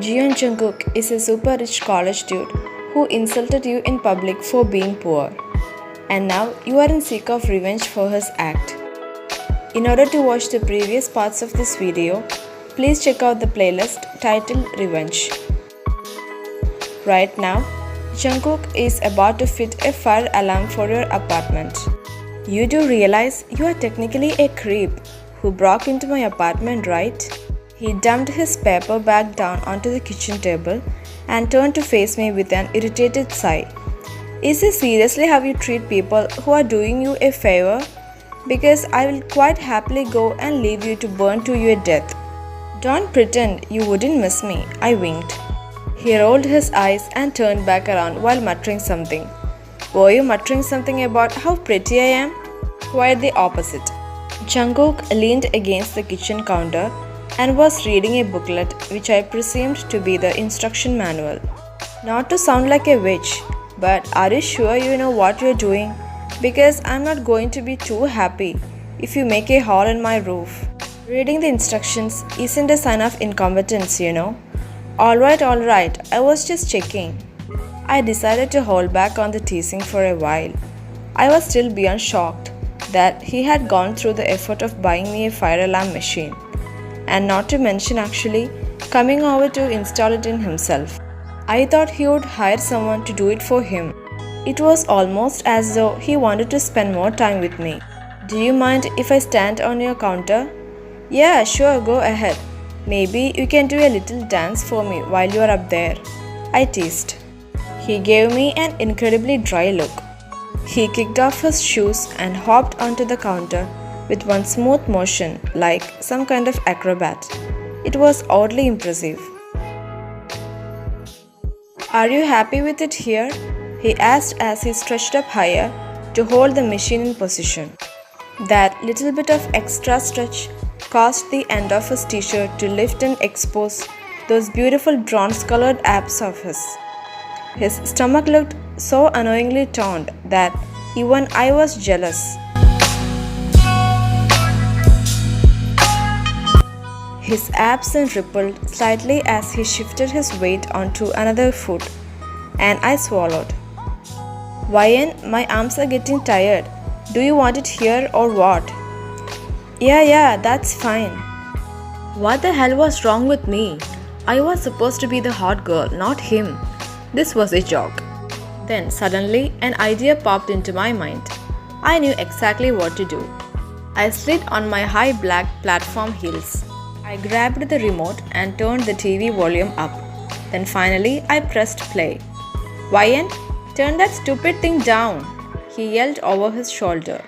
Jeon Jungkook is a super rich college dude who insulted you in public for being poor. And now you are in seek of revenge for his act. In order to watch the previous parts of this video, please check out the playlist titled Revenge. Right now, Jungkook is about to fit a fire alarm for your apartment. You do realize you are technically a creep who broke into my apartment, right? He dumped his paper bag down onto the kitchen table and turned to face me with an irritated sigh. Is this seriously how you treat people who are doing you a favor? Because I will quite happily go and leave you to burn to your death. Don't pretend you wouldn't miss me, I winked. He rolled his eyes and turned back around while muttering something. Were you muttering something about how pretty I am? Quite the opposite. Jungkook leaned against the kitchen counter and was reading a booklet which I presumed to be the instruction manual. Not to sound like a witch, but are you sure you know what you're doing? Because I'm not going to be too happy if you make a hole in my roof. Reading the instructions isn't a sign of incompetence, you know. Alright, I was just checking. I decided to hold back on the teasing for a while. I was still beyond shocked that he had gone through the effort of buying me a fire alarm machine. And not to mention actually coming over to install it in himself. I thought he would hire someone to do it for him. It was almost as though he wanted to spend more time with me. Do you mind if I stand on your counter? Yeah, sure, go ahead. Maybe you can do a little dance for me while you are up there, I teased. He gave me an incredibly dry look. He kicked off his shoes and hopped onto the counter with one smooth motion like some kind of acrobat. It was oddly impressive. Are you happy with it here? He asked as he stretched up higher to hold the machine in position. That little bit of extra stretch caused the end of his t-shirt to lift and expose those beautiful bronze-colored abs of his. His stomach looked so annoyingly toned that even I was jealous. His abs rippled slightly as he shifted his weight onto another foot, and I swallowed. Wyan, my arms are getting tired. Do you want it here or what? Yeah, that's fine. What the hell was wrong with me? I was supposed to be the hot girl, not him. This was a joke. Then suddenly an idea popped into my mind. I knew exactly what to do. I slid on my high black platform heels. I grabbed the remote and turned the TV volume up. Then finally I pressed play. Wyan, turn that stupid thing down, he yelled over his shoulder.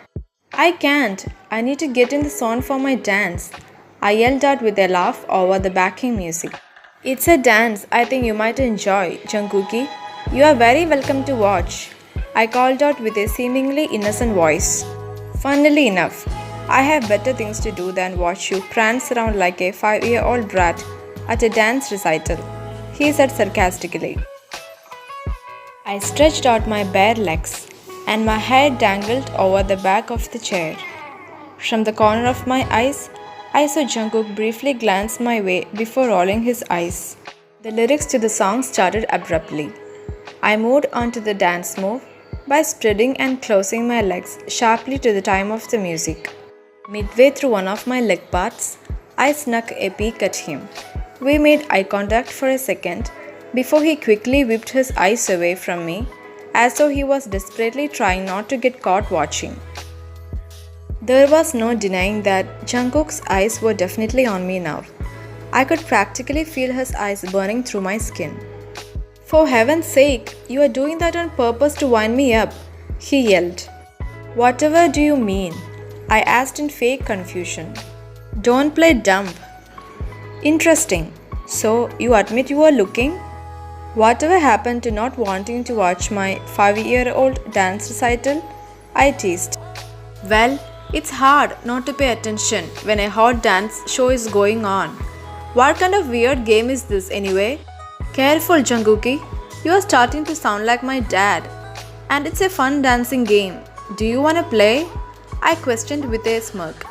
I can't. I need to get in the zone for my dance, I yelled out with a laugh over the backing music. It's a dance I think you might enjoy, Jungkookie. You are very welcome to watch, I called out with a seemingly innocent voice. Funnily enough, I have better things to do than watch you prance around like a 5-year-old brat at a dance recital, he said sarcastically. I stretched out my bare legs and my hair dangled over the back of the chair. From the corner of my eyes, I saw Jungkook briefly glance my way before rolling his eyes. The lyrics to the song started abruptly. I moved onto the dance move by spreading and closing my legs sharply to the time of the music. Midway through one of my leg parts, I snuck a peek at him. We made eye contact for a second before he quickly whipped his eyes away from me as though he was desperately trying not to get caught watching. There was no denying that Jungkook's eyes were definitely on me now. I could practically feel his eyes burning through my skin. For heaven's sake, you are doing that on purpose to wind me up, he yelled. Whatever do you mean? I asked in fake confusion. Don't play dumb. Interesting. So, you admit you are looking? Whatever happened to not wanting to watch my 5-year-old dance recital? I teased. Well, it's hard not to pay attention when a hot dance show is going on. What kind of weird game is this anyway? Careful, Jungkookie. You are starting to sound like my dad. And it's a fun dancing game. Do you want to play? I questioned with a smirk.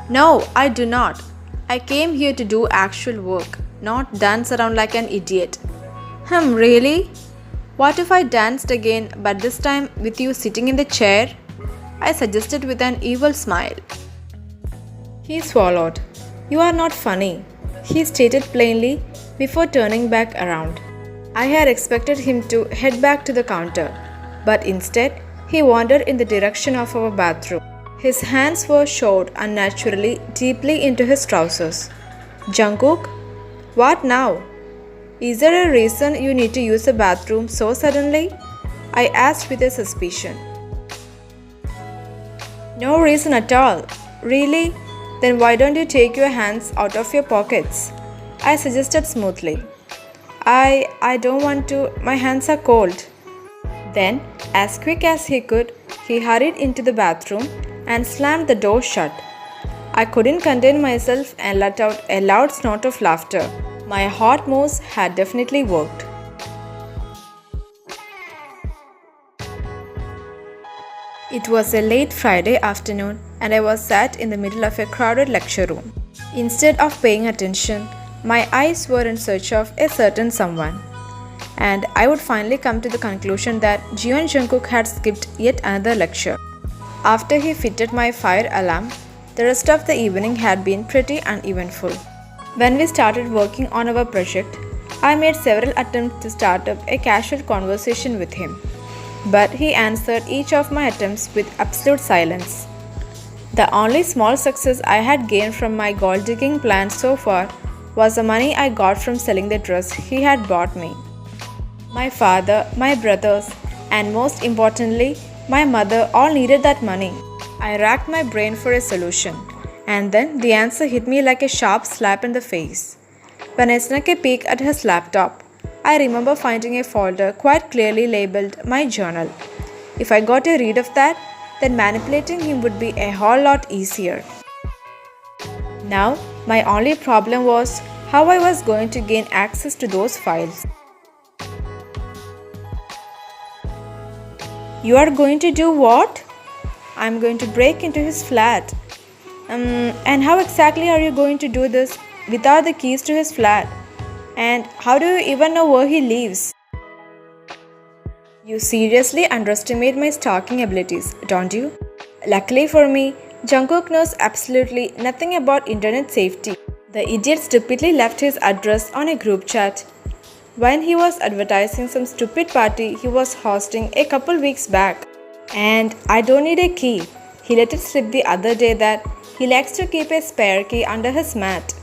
No, I do not. I came here to do actual work, not dance around like an idiot. Really? What if I danced again, but this time with you sitting in the chair? I suggested with an evil smile. He swallowed. You are not funny, he stated plainly before turning back around. I had expected him to head back to the counter, but instead, he wandered in the direction of our bathroom. His hands were shoved unnaturally deeply into his trousers. Jungkook? What now? Is there a reason you need to use the bathroom so suddenly? I asked with a suspicion. No reason at all. Really? Then why don't you take your hands out of your pockets? I suggested smoothly. I don't want to. My hands are cold. Then, as quick as he could, he hurried into the bathroom and slammed the door shut. I couldn't contain myself and let out a loud snort of laughter. My hot moves had definitely worked. It was a late Friday afternoon and I was sat in the middle of a crowded lecture room. Instead of paying attention, my eyes were in search of a certain someone. And I would finally come to the conclusion that Jeon Jungkook had skipped yet another lecture. After he fitted my fire alarm, the rest of the evening had been pretty uneventful. When we started working on our project, I made several attempts to start up a casual conversation with him. But he answered each of my attempts with absolute silence. The only small success I had gained from my gold-digging plan so far was the money I got from selling the dress he had bought me. My father, my brothers, and most importantly, my mother all needed that money. I racked my brain for a solution, and then the answer hit me like a sharp slap in the face. When I snuck a peek at his laptop, I remember finding a folder quite clearly labeled My Journal. If I got a read of that, then manipulating him would be a whole lot easier. Now, my only problem was how I was going to gain access to those files. You are going to do what? I'm going to break into his flat. And how exactly are you going to do this without the keys to his flat? And how do you even know where he lives? You seriously underestimate my stalking abilities, don't you? Luckily for me, Jungkook knows absolutely nothing about internet safety. The idiot stupidly left his address on a group chat when he was advertising some stupid party he was hosting a couple weeks back. And I don't need a key. He let it slip the other day that he likes to keep a spare key under his mat.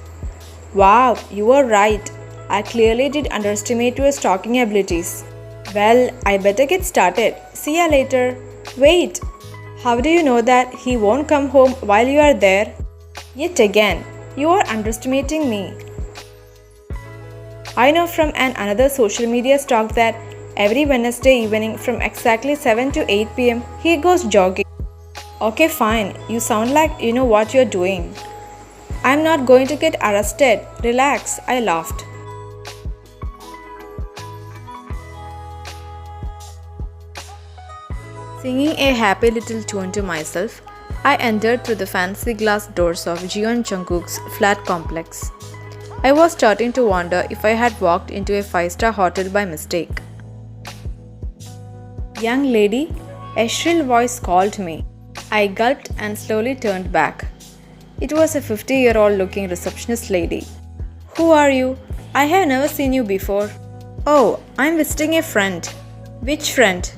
Wow, you were right. I clearly did underestimate your stalking abilities. Well, I better get started. See ya later. Wait, how do you know that he won't come home while you are there? Yet again, you are underestimating me. I know from another social media stalk that every Wednesday evening from exactly 7 to 8 pm he goes jogging. Okay, fine. You sound like you know what you're doing. I'm not going to get arrested. Relax, I laughed. Singing a happy little tune to myself, I entered through the fancy glass doors of Jeon Jungkook's flat complex. I was starting to wonder if I had walked into a 5-star hotel by mistake. Young lady, a shrill voice called me. I gulped and slowly turned back. It was a 50-year-old looking receptionist lady. Who are you? I have never seen you before. Oh, I'm visiting a friend. Which friend?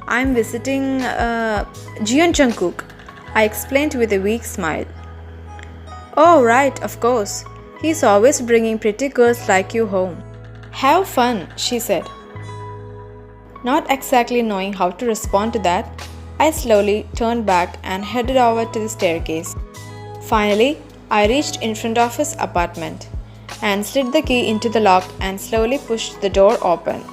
I'm visiting Jeon Jungkook, I explained with a weak smile. Oh right, of course. He's always bringing pretty girls like you home. Have fun, she said. Not exactly knowing how to respond to that, I slowly turned back and headed over to the staircase. Finally, I reached in front of his apartment and slid the key into the lock and slowly pushed the door open.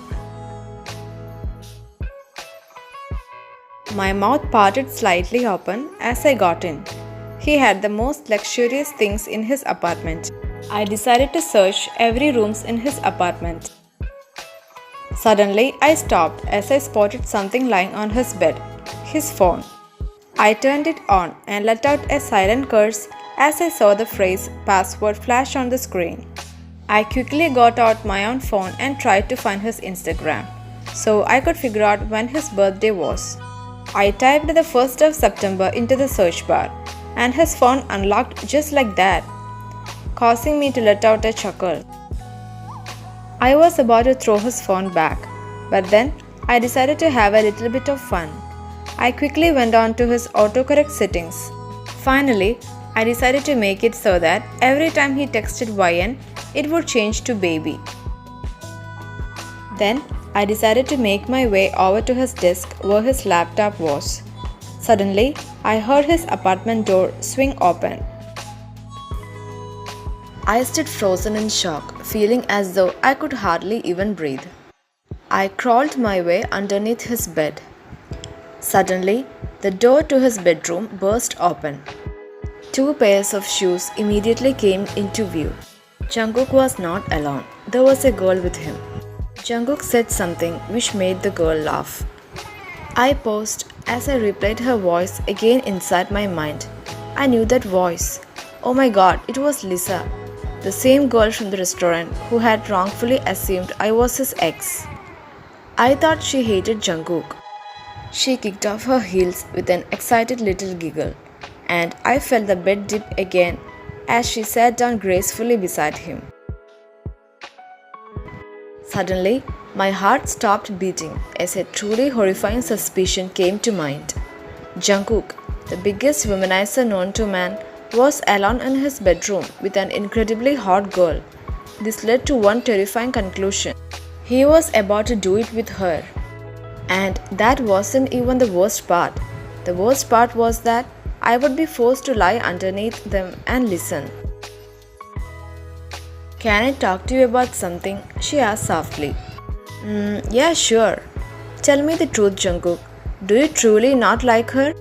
My mouth parted slightly open as I got in. He had the most luxurious things in his apartment. I decided to search every room in his apartment. Suddenly, I stopped as I spotted something lying on his bed, his phone. I turned it on and let out a silent curse as I saw the phrase password flash on the screen. I quickly got out my own phone and tried to find his Instagram so I could figure out when his birthday was. I typed the 1st of September into the search bar and his phone unlocked just like that, causing me to let out a chuckle. I was about to throw his phone back, but then I decided to have a little bit of fun. I quickly went on to his autocorrect settings. Finally, I decided to make it so that every time he texted YN, it would change to baby. Then I decided to make my way over to his desk where his laptop was. Suddenly, I heard his apartment door swing open. I stood frozen in shock, feeling as though I could hardly even breathe. I crawled my way underneath his bed. Suddenly, the door to his bedroom burst open. 2 pairs of shoes immediately came into view. Jungkook was not alone. There was a girl with him. Jungkook said something which made the girl laugh. I paused as I replayed her voice again inside my mind. I knew that voice. Oh my god, it was Lisa, the same girl from the restaurant who had wrongfully assumed I was his ex. I thought she hated Jungkook. She kicked off her heels with an excited little giggle, and I felt the bed dip again as she sat down gracefully beside him. Suddenly, my heart stopped beating as a truly horrifying suspicion came to mind. Jungkook, the biggest womanizer known to man, was alone in his bedroom with an incredibly hot girl. This led to one terrifying conclusion. He was about to do it with her. And that wasn't even the worst part. The worst part was that I would be forced to lie underneath them and listen. Can I talk to you about something? She asked softly. Yeah, sure. Tell me the truth, Jungkook. Do you truly not like her?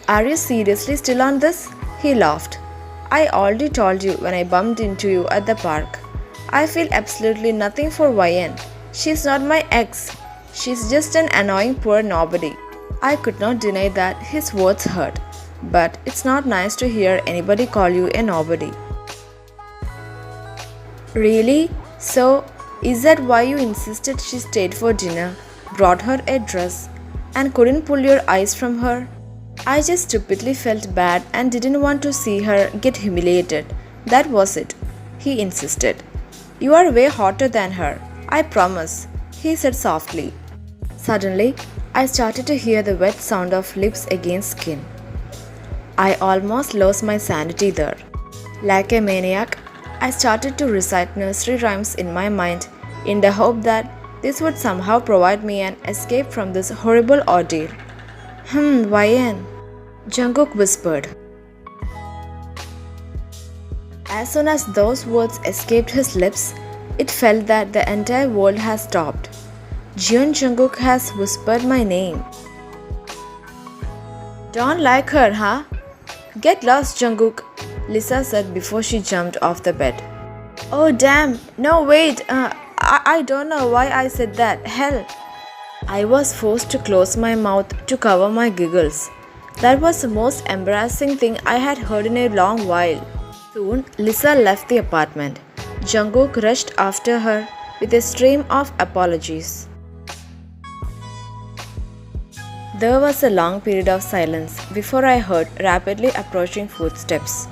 Are you seriously still on this? He laughed. I already told you when I bumped into you at the park. I feel absolutely nothing for YN. She's not my ex. She's just an annoying poor nobody. I could not deny that his words hurt, but it's not nice to hear anybody call you a nobody. Really? So, is that why you insisted she stayed for dinner, brought her a dress, and couldn't pull your eyes from her? I just stupidly felt bad and didn't want to see her get humiliated. That was it. He insisted. You are way hotter than her, I promise, he said softly. Suddenly, I started to hear the wet sound of lips against skin. I almost lost my sanity there. Like a maniac, I started to recite nursery rhymes in my mind in the hope that this would somehow provide me an escape from this horrible ordeal. YN, Jungkook whispered. As soon as those words escaped his lips, it felt that the entire world has stopped. Jeon Jungkook has whispered my name. Don't like her, huh? Get lost, Jungkook, Lisa said before she jumped off the bed. Oh damn, no wait, I don't know why I said that, hell. I was forced to close my mouth to cover my giggles. That was the most embarrassing thing I had heard in a long while. Soon, Lisa left the apartment. Jungkook rushed after her with a stream of apologies. There was a long period of silence before I heard rapidly approaching footsteps.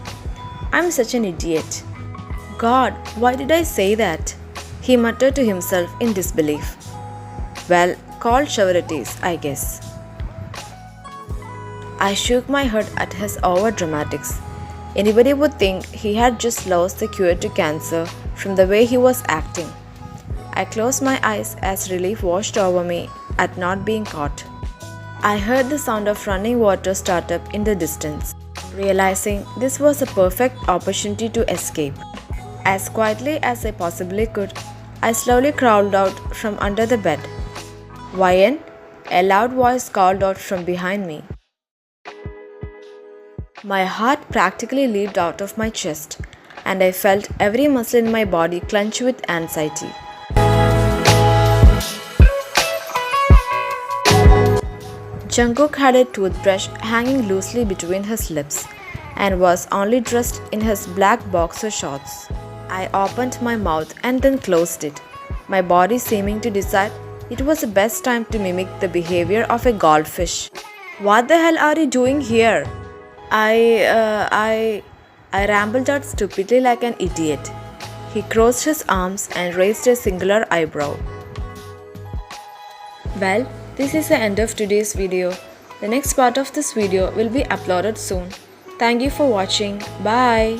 I'm such an idiot. God, why did I say that? He muttered to himself in disbelief. Well, called surety, I guess. I shook my head at his over-dramatics. Anybody would think he had just lost the cure to cancer from the way he was acting. I closed my eyes as relief washed over me at not being caught. I heard the sound of running water start up in the distance. Realizing this was a perfect opportunity to escape. As quietly as I possibly could, I slowly crawled out from under the bed. YN, a loud voice called out from behind me. My heart practically leaped out of my chest, and I felt every muscle in my body clench with anxiety. Jungkook had a toothbrush hanging loosely between his lips and was only dressed in his black boxer shorts. I opened my mouth and then closed it, my body seeming to decide it was the best time to mimic the behavior of a goldfish. What the hell are you doing here? I rambled out stupidly like an idiot. He crossed his arms and raised a singular eyebrow. Well, this is the end of today's video. The next part of this video will be uploaded soon. Thank you for watching. Bye.